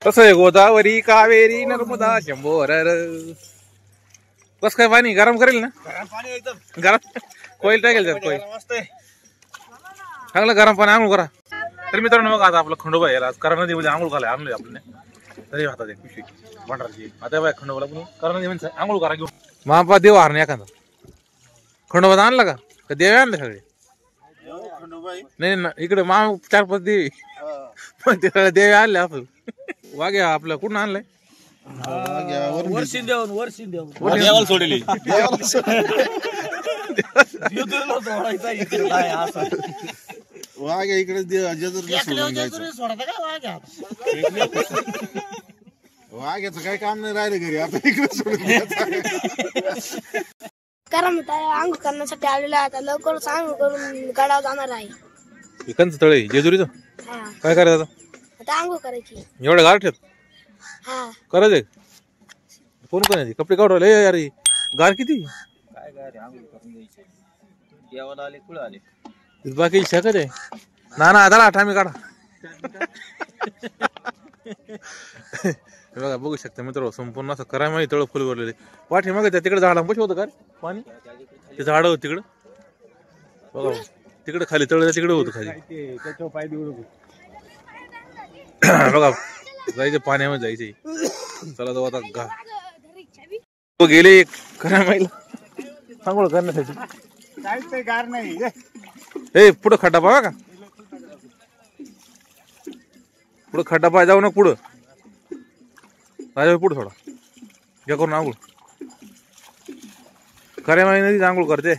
कसं आहे गोदावरी कावेरी नर्मदा शंभोर कस काय पाणी गरम करेल ना गरम कोईल टाकेल त्यात कोईल चांगलं गरम पाणी आंघोळ करा. तर मित्रांनो बघा आता आपलं खंडोबा याला करा नदीमध्ये आंघोळ घालाय आणलोय आपल्याने तरी हातात एक पिशवी भांडारची आता बाय खंडोबाला पण करा नदीमध्ये आंघोळ करा घेऊन महापा देव हार नाही एखादा खंडोबा आणला का देव आणले सगळे नाही ना इकडे मा 4-5 देवी पण ते सगळे देव आणले असं वाघ्या आपलं कुठून आणलंय सोडली वाघ्या इकडे वाघ्याचं काही काम नाही राहिलं घरी आता इकडे सोडून कारण आंघोळ करण्यासाठी आलेला आता लवकरच आंघोळ करून गडावर जाणार आहे. कंच तळे जेजुरीचं काय करायचं आता आंघोळ करायची एवढ्या गारठ्यात हा करायचंय फोन करायचे कपडे काढवले यार गार किती काय गार आंघोळ करून द्यायची देवाला आले कुळ आले बाकी शकत आहे ना आधार ठामी काढा बघा बघू शकता मित्र संपूर्ण असं करायमाही तळ फुल भरलेले पाठी मग त्या तिकडे झाडा कशी होतं का पाणी ते झाड होत तिकडं बघा तिकडे खाली तळ तिकडे होतं खाली बघा जायचं पाण्यामध्ये जायचे चला जाऊ आता गेले करायमाईला आंघोळ करण्यासाठी गार नाही ए पुढं खड्डा पाहा का पुढं खड्डा पाय जाऊ ना पुढं राजा पुढं थोडा घ्या करून आंघोळ खऱ्या माहिती नदीच आंघोळ करते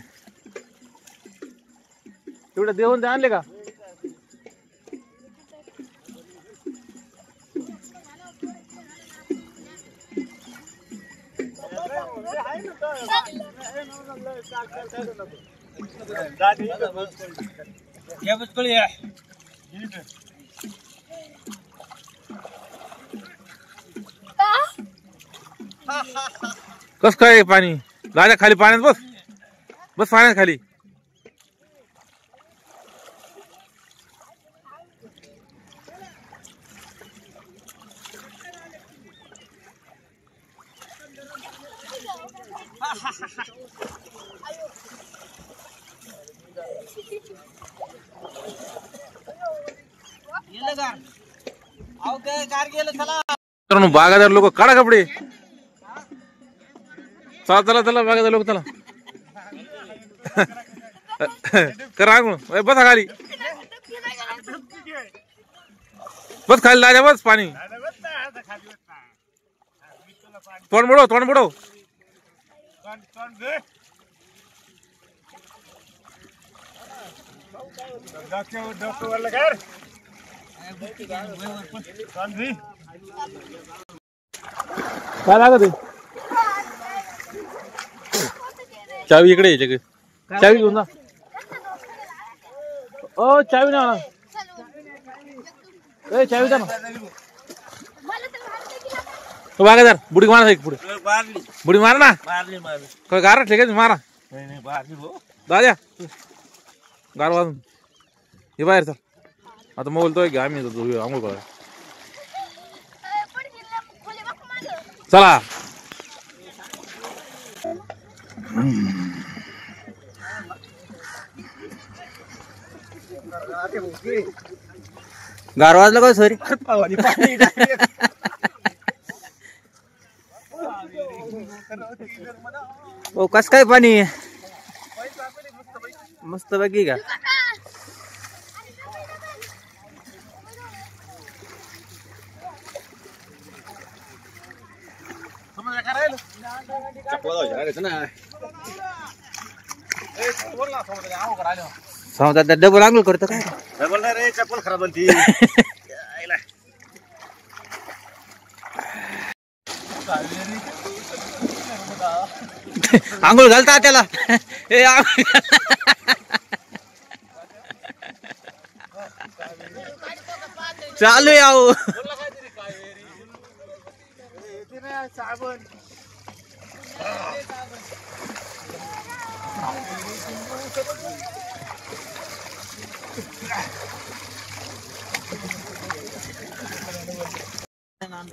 तेवढं देऊन ते आणले का कस काय पाणी राजा खाली पाण्यात बस बस पाण्यात खाली बागादार लोक काढा कपडे चला चला चला बागादार लोक चला करा आंघोळ बसा खाली बस खाली राजा बस पाणी तोंड बुडव काय लागत चावी इकडे यायचे चावी घेऊन जा ओ चावी ना चावी द्या ना बागादार बुडी मारा पुढे बुडी मारा ना काय गार ठेकायचं मारा दाद्या गार वाजून हे बाहेर चल आता मोबाईल तो घ्या आम्ही आंघोळ करा चला गार वाजलं का सॉरी ओ कस काय पाणी मस्त बाकी का डबल आंघोळ करतो काय डबल नाही रे चप्पल खराब झाली आंघोळ घालता त्याला चालू याव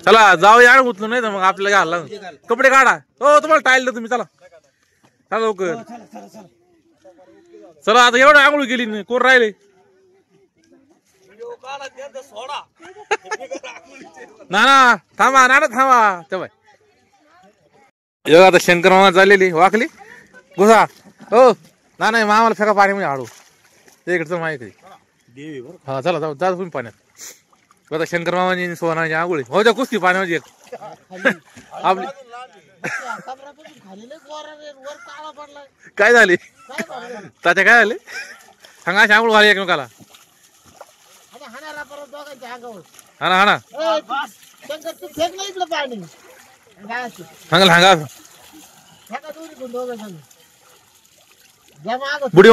चला जाऊ या उचलून नाही तर मग आपल्याला घालला कपडे काढा हो तुम्हाला टाईल तुम्ही चला चला लवकर चला आता एवढं आंघोळ केली कोण राहिले ना थांबा ना थांबा तेव्हा आता शंकर मामा चाललेली वाकली घुसा हो ना नाही मामाला फेका पाणी म्हणजे हाडू इकडचं माहिती हा चला जाऊ जा तुम्ही पाण्यात आता शंकर मामाची सोनाची आंघोळी हो त्या कुस्ती पाण्यामध्ये एक आपली काय झाली तात्या काय झाले सांगा अशी आंघोळ घाली एकमेकाला हा ना हा ना सांगाल सांगा बुडी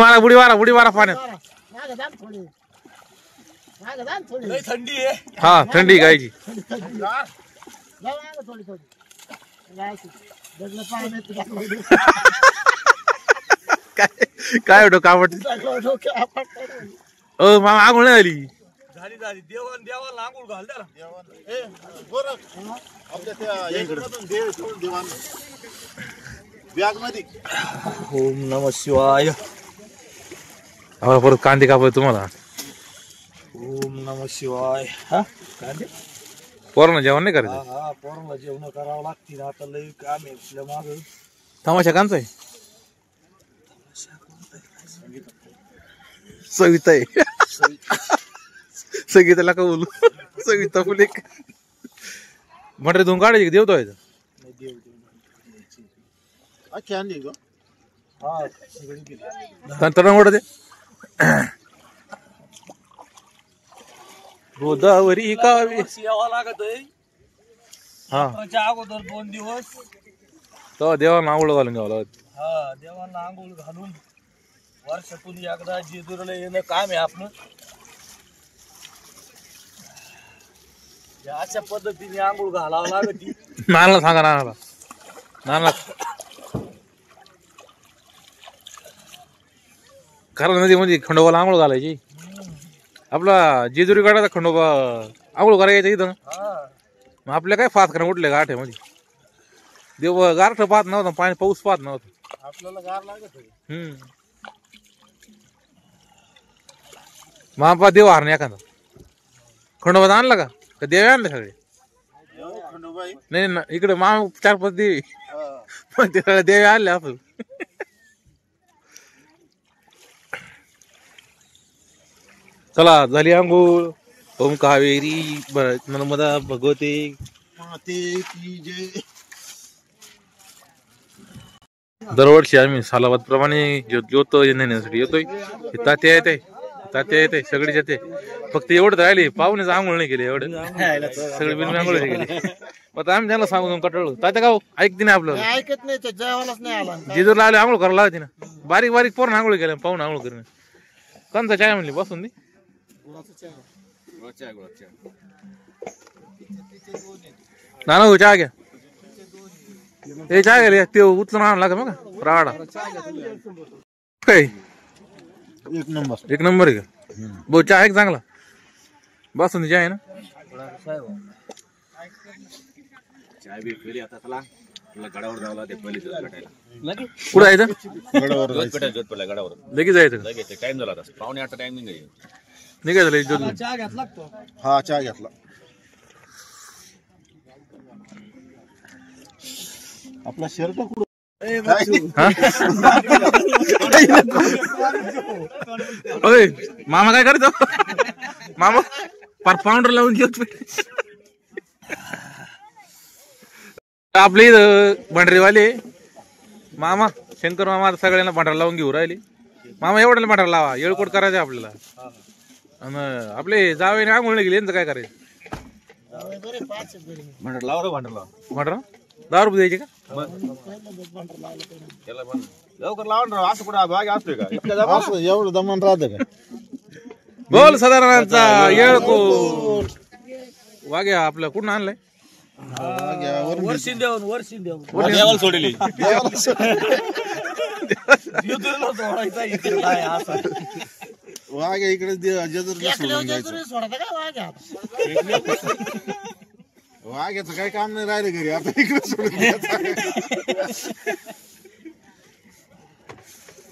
मारा पाण्यात हा थंडी गायची काय होतं का मामा आंघोळ नाही झाली देवाला आंघोळ घाल बॅग मध्ये ओम नमः शिवाय परत कांदे कापय तुम्हाला ओम नमः शिवाय हा कांदे पोरांना जेवण नाही करायचं हा पोरांना जेवण करावं लागतील आता लई काम आहे आपल्या माग तमाशा कांचा आहे सविता आहे सगीताला का बोलू सविता फुले म्हटलं दोन काढायचे देवतो आहे तरणवड दे गोदावरी कावे यावं लागत आहे हा अगोदर 2 दिवस तो देवाला आंघोळ घालून घ्यावं लागत हा देवांना आंघोळ घालून वर्षातून एकदा जेजुरीला येणं काम आहे आपलं अशा पद्धतीने आंघोळ घालावं लागत नानाला सांगा नानाला कारण नदीमध्ये खंडोबाला आंघोळ घालायची आपला जेजुरी गडाचा खंडोबा आंघोळ करायचं इथं मग आपल्या काय फास करा उठले गाठ्यामध्ये देव गारठ पाहत नव्हतं पाणी पाऊस पाहत नव्हतं आपल्याला गार लागत महापा देव हारणे एखादा खंडोबा आणला का देव आणले सगळे नाही ना इकडे मामा 4-5 देवी मग ते सगळे देवे आणले असं चला झाली आंघोळ ओम कावेरी नर्मदा भगवते दरवर्षी आम्ही सालाबाद प्रमाणे येतो नेण्यासाठी येतोय तात्या येते सगळीच येते फक्त एवढं राहिले पाहुणेच आंघोळ नाही केले एवढं सगळे बिन आंघोळ नाही केले आता आम्ही त्यांना सांगून कटळलो तात्या गाव ऐकते नाही आपलं ऐकत नाही जेवायलाच नाही आला जेजूरला आले आंघोळ करायला लागते ना बारीक पोरण आंघोळ केल्या पाहून आंघोळ करणं कोणता चाय म्हणली बसून नाना हो चहा घ्या हे चहा घ्या ते उचलून आणावं लागेल मग राडा काय एक नंबर आहे का भाऊ चहा एक चांगला बसून चहा आहे ना गडावर जावं ते पहिले कुठं जायचं गडावर लगेच जायचं लगेच टाइम झाला आता 7:45 टायमिंग आहे निघायचं लगेच चहा घेतला तो हा चहा घेतला आपला शर्ट कुठं मामा काय करतो मामा पार पाऊंडर लावून घेतो आपले भंडारीवाले मामा शंकर मामा सगळ्यांना भांडारा लावून घेऊ राहिले मामा एवढ्याला भांडारा लावा येळकोट करायचं आपल्याला आणि आपले जावे आंघोळ गेले यांचं काय करायचं भांडारा 10 रुपये द्यायचे का लवकर लावा असं कुठं भाग असतोय का असं एवढं दमन राहतं का बोल साधारणचा येळकोट वाघ्या आपलं कुठून आणलंय वर्षी देऊन सोडली वाघ इकडे जेजुरीला सोडून जायचं वाघ्याचं काही काम नाही राहिलं घरी आता इकडे सोडून द्यायचं.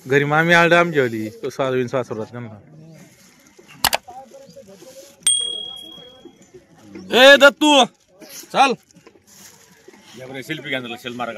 घरी मामी आलड आमची आली तो सासवीन सासवरात त्यांना ए दत्तू चल सेल्फी घ्या शेल मारा